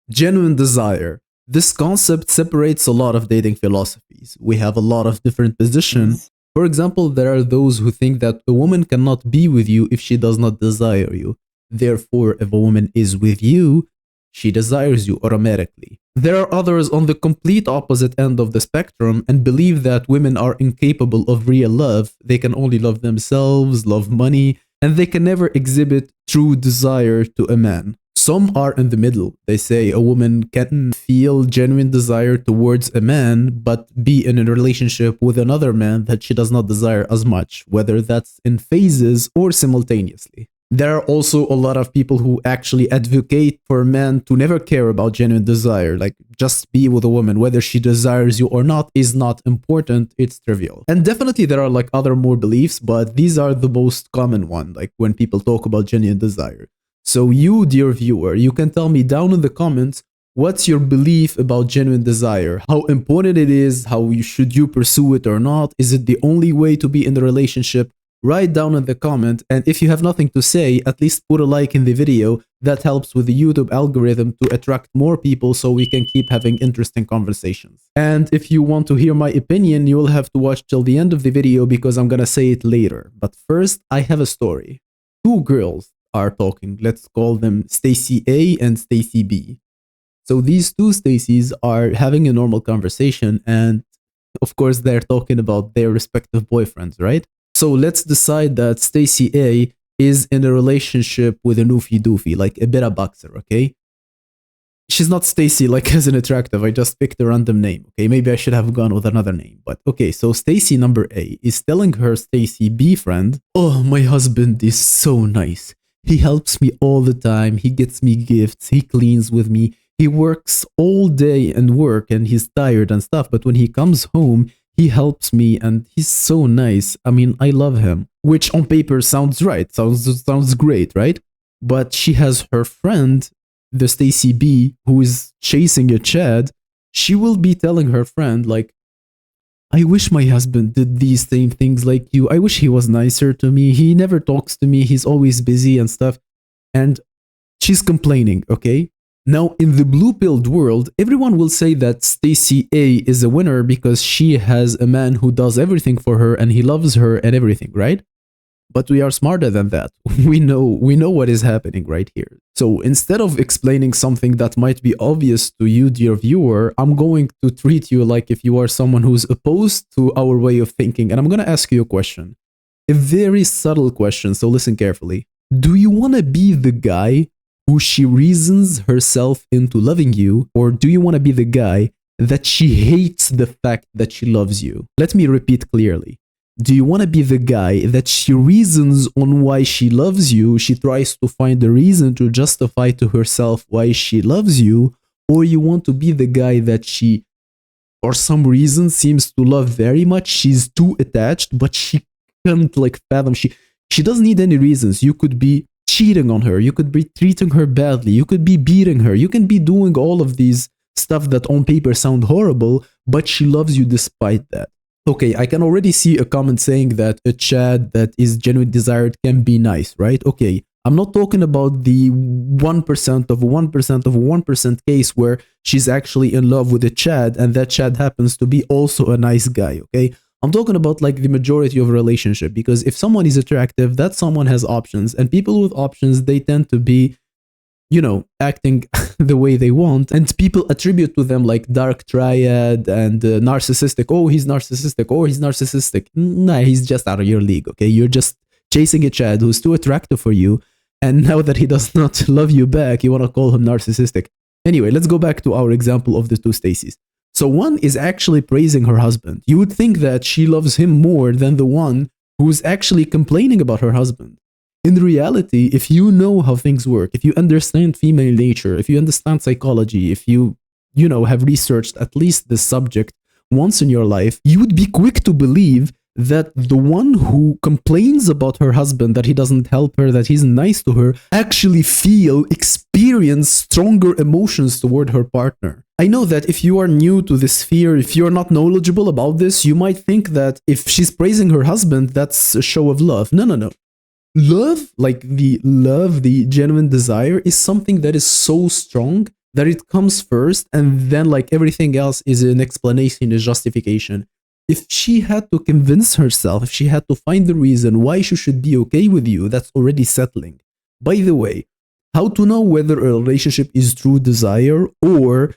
Genuine desire. This concept separates a lot of dating philosophies. We have a lot of different positions. For example, there are those who think that a woman cannot be with you if she does not desire you. Therefore, if a woman is with you, she desires you automatically. There are others on the complete opposite end of the spectrum and believe that women are incapable of real love. They can only love themselves, love money, and they can never exhibit true desire to a man. Some are in the middle. They say a woman can feel genuine desire towards a man, but be in a relationship with another man that she does not desire as much, whether that's in phases or simultaneously. There are also a lot of people who actually advocate for men to never care about genuine desire, like just be with a woman, whether she desires you or not is not important, it's trivial. And definitely there are like other more beliefs, but these are the most common one, like when people talk about genuine desire. So you, dear viewer, you can tell me down in the comments what's your belief about genuine desire, how important it is, how should you pursue it or not, is it the only way to be in the relationship? Write down in the comment, and if you have nothing to say, at least put a like in the video. That helps with the YouTube algorithm to attract more people so we can keep having interesting conversations. And if you want to hear my opinion, you will have to watch till the end of the video because I'm gonna say it later. But first, I have a story. Two girls are talking. Let's call them Stacy A and Stacy B. So these two Stacys are having a normal conversation, and of course they're talking about their respective boyfriends, right? So let's decide that Stacy A is in a relationship with a Nufi Doofy, like a beta boxer, okay? She's not Stacy like as an attractive, I just picked a random name, okay? Maybe I should have gone with another name, but okay, so Stacy number A is telling her Stacy B friend, oh, my husband is so nice. He helps me all the time, he gets me gifts, he cleans with me, he works all day and work and he's tired and stuff, but when he comes home, he helps me and he's so nice. I mean, I love him. Which on paper sounds right. Sounds great, right? But she has her friend, the Stacy B, who is chasing a Chad. She will be telling her friend, like, I wish my husband did these same things like you. I wish he was nicer to me. He never talks to me. He's always busy and stuff. And she's complaining, okay? Now, in the blue-pilled world, everyone will say that Stacy A is a winner because she has a man who does everything for her and he loves her and everything, right? But we are smarter than that. We know what is happening right here. So instead of explaining something that might be obvious to you, dear viewer, I'm going to treat you like if you are someone who's opposed to our way of thinking. And I'm going to ask you a question. A very subtle question, so listen carefully. Do you want to be the guy who she reasons herself into loving you, or do you want to be the guy that she hates the fact that she loves you? Let me repeat clearly. Do you want to be the guy that she reasons on why she loves you, she tries to find a reason to justify to herself why she loves you, or you want to be the guy that she, for some reason, seems to love very much, she's too attached, but she can't like fathom, she doesn't need any reasons. You could be cheating on her, you could be treating her badly, you could be beating her, you can be doing all of these stuff that on paper sound horrible, but she loves you despite that. Okay, I can already see a comment saying that a Chad that is genuinely desired can be nice, right? Okay, I'm not talking about the 1% of 1% of 1% case where she's actually in love with a Chad and that Chad happens to be also a nice guy, okay? I'm talking about like the majority of a relationship, because if someone is attractive, that someone has options, and people with options, they tend to be, you know, acting the way they want, and people attribute to them like dark triad and narcissistic. Oh, he's narcissistic. Oh, he's narcissistic. Nah, he's just out of your league, okay? You're just chasing a Chad who's too attractive for you, and now that he does not love you back, you want to call him narcissistic. Anyway, let's go back to our example of the two Stacys. So one is actually praising her husband. You would think that she loves him more than the one who's actually complaining about her husband. In reality, if you know how things work, if you understand female nature, if you understand psychology, if you have researched at least this subject once in your life, you would be quick to believe that the one who complains about her husband, that he doesn't help her, that he's nice to her, actually experience stronger emotions toward her partner. I know that if you are new to this sphere, if you're not knowledgeable about this, you might think that if she's praising her husband, that's a show of love. No. Love, the genuine desire, is something that is so strong that it comes first and then like everything else is an explanation, a justification. If she had to convince herself, if she had to find the reason why she should be okay with you, that's already settling. By the way, how to know whether a relationship is true desire or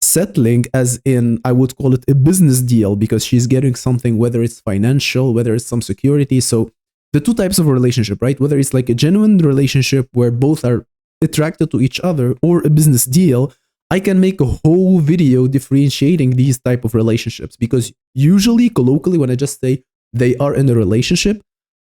settling, as in I would call it a business deal, because she's getting something, whether it's financial, whether it's some security. So the two types of relationship, right? Whether it's like a genuine relationship where both are attracted to each other, or a business deal, I can make a whole video differentiating these type of relationships, because usually colloquially when I just say they are in a relationship,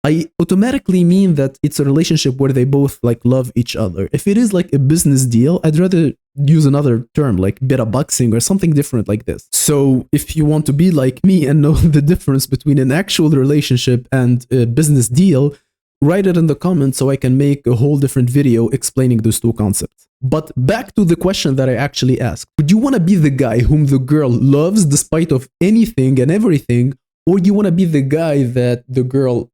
I automatically mean that it's a relationship where they both like love each other. If it is like a business deal, I'd rather use another term like beta boxing or something different like this. So if you want to be like me and know the difference between an actual relationship and a business deal, write it in the comments so I can make a whole different video explaining those two concepts. But back to the question that I actually asked. Would you want to be the guy whom the girl loves despite of anything and everything, or do you want to be the guy that the girl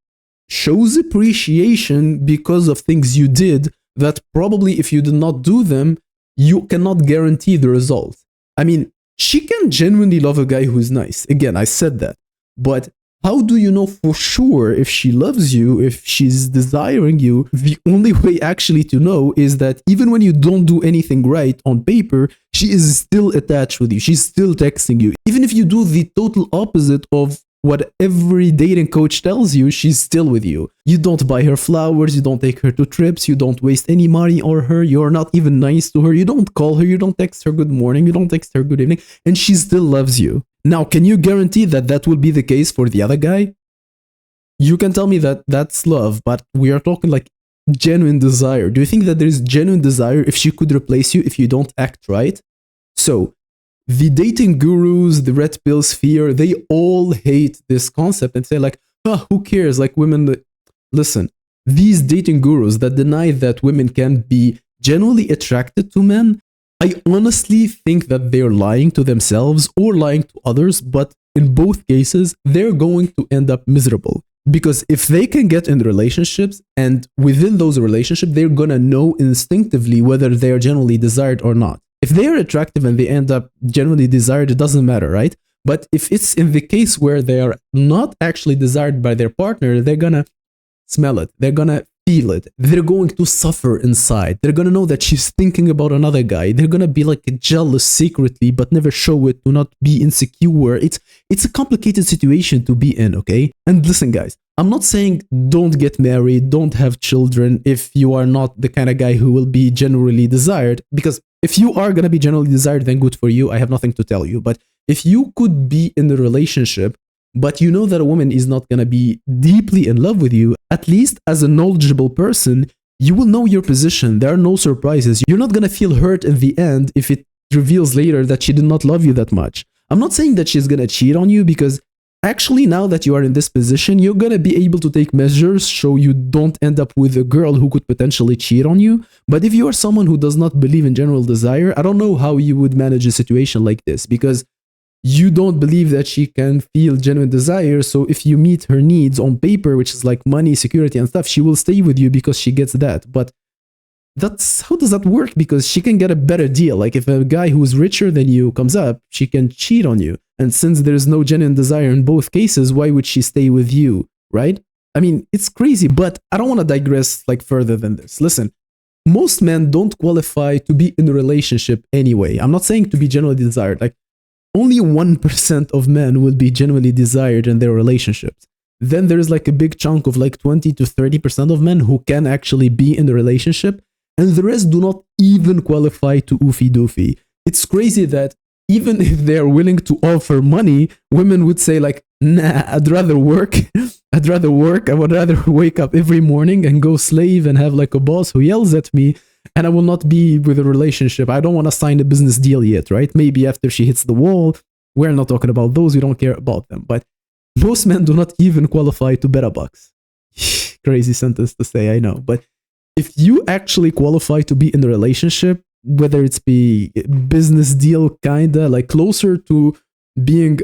shows appreciation because of things you did that probably if you did not do them, you cannot guarantee the result? I mean, she can genuinely love a guy who's nice. Again, I said that. But how do you know for sure if she loves you, if she's desiring you? The only way actually to know is that even when you don't do anything right on paper, she is still attached with you. She's still texting you. Even if you do the total opposite of what every dating coach tells you, she's still with you. You don't buy her flowers, you don't take her to trips, you don't waste any money on her, you're not even nice to her, you don't call her, you don't text her good morning, you don't text her good evening, and she still loves you. Now, can you guarantee that that will be the case for the other guy? You can tell me that that's love, but we are talking like genuine desire. Do you think that there is genuine desire if she could replace you if you don't act right? So, the dating gurus, the red pill sphere, they all hate this concept and say like, oh, who cares? Like women, listen, these dating gurus that deny that women can be genuinely attracted to men, I honestly think that they're lying to themselves or lying to others, but in both cases, they're going to end up miserable. Because if they can get in relationships and within those relationships, they're gonna know instinctively whether they're genuinely desired or not. If they are attractive and they end up genuinely desired, it doesn't matter, right? But if it's in the case where they are not actually desired by their partner, they're gonna smell it. They're gonna feel it. They're going to suffer inside. They're gonna know that she's thinking about another guy. They're gonna be like jealous secretly, but never show it, to not be insecure. It's a complicated situation to be in, okay? And listen, guys, I'm not saying don't get married, don't have children if you are not the kind of guy who will be generally desired, because if you are gonna be generally desired, then good for you. I have nothing to tell you. But if you could be in a relationship, but you know that a woman is not gonna be deeply in love with you, at least as a knowledgeable person, you will know your position. There are no surprises. You're not gonna feel hurt in the end if it reveals later that she did not love you that much. I'm not saying that she's gonna cheat on you, because actually now that you are in this position, you're gonna be able to take measures so you don't end up with a girl who could potentially cheat on you. But if you are someone who does not believe in general desire, I don't know how you would manage a situation like this, because you don't believe that she can feel genuine desire. So if you meet her needs on paper, which is like money, security and stuff, she will stay with you because she gets that. But that's, how does that work? Because she can get a better deal. Like if a guy who's richer than you comes up, she can cheat on you. And since there's no genuine desire in both cases, why would she stay with you, right? I mean, it's crazy, but I don't want to digress like further than this. Listen, most men don't qualify to be in a relationship anyway. I'm not saying to be genuinely desired. Like only 1% of men will be genuinely desired in their relationships. Then there's like a big chunk of like 20 to 30% of men who can actually be in the relationship, and the rest do not even qualify to oofy doofy. It's crazy that even if they're willing to offer money, women would say like, nah, I'd rather work. I'd rather work. I would rather wake up every morning and go slave and have like a boss who yells at me, and I will not be with a relationship. I don't want to sign a business deal yet, right? Maybe after she hits the wall. We're not talking about those. We don't care about them. But most men do not even qualify to beta bucks. Crazy sentence to say, I know. But if you actually qualify to be in a relationship, whether it's be business deal, kinda like closer to being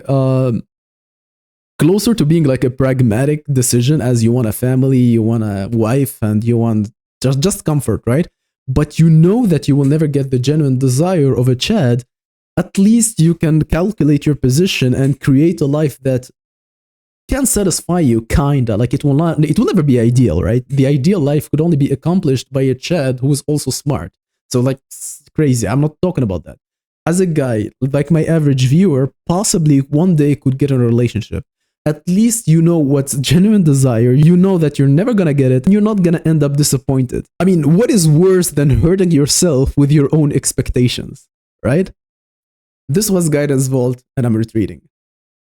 like a pragmatic decision, as you want a family, you want a wife, and you want just comfort, right? but you know that you will never get the genuine desire of a Chad, at least you can calculate your position and create a life that can satisfy you, kinda. Like it will never be ideal, right? The ideal life could only be accomplished by a Chad who is also smart. So like it's crazy. I'm not talking about that. As a guy, like my average viewer, possibly one day could get in a relationship. At least you know what's genuine desire. You know that you're never gonna get it, and you're not gonna end up disappointed. I mean, what is worse than hurting yourself with your own expectations, right? This was Guidance Vault, and I'm retreating.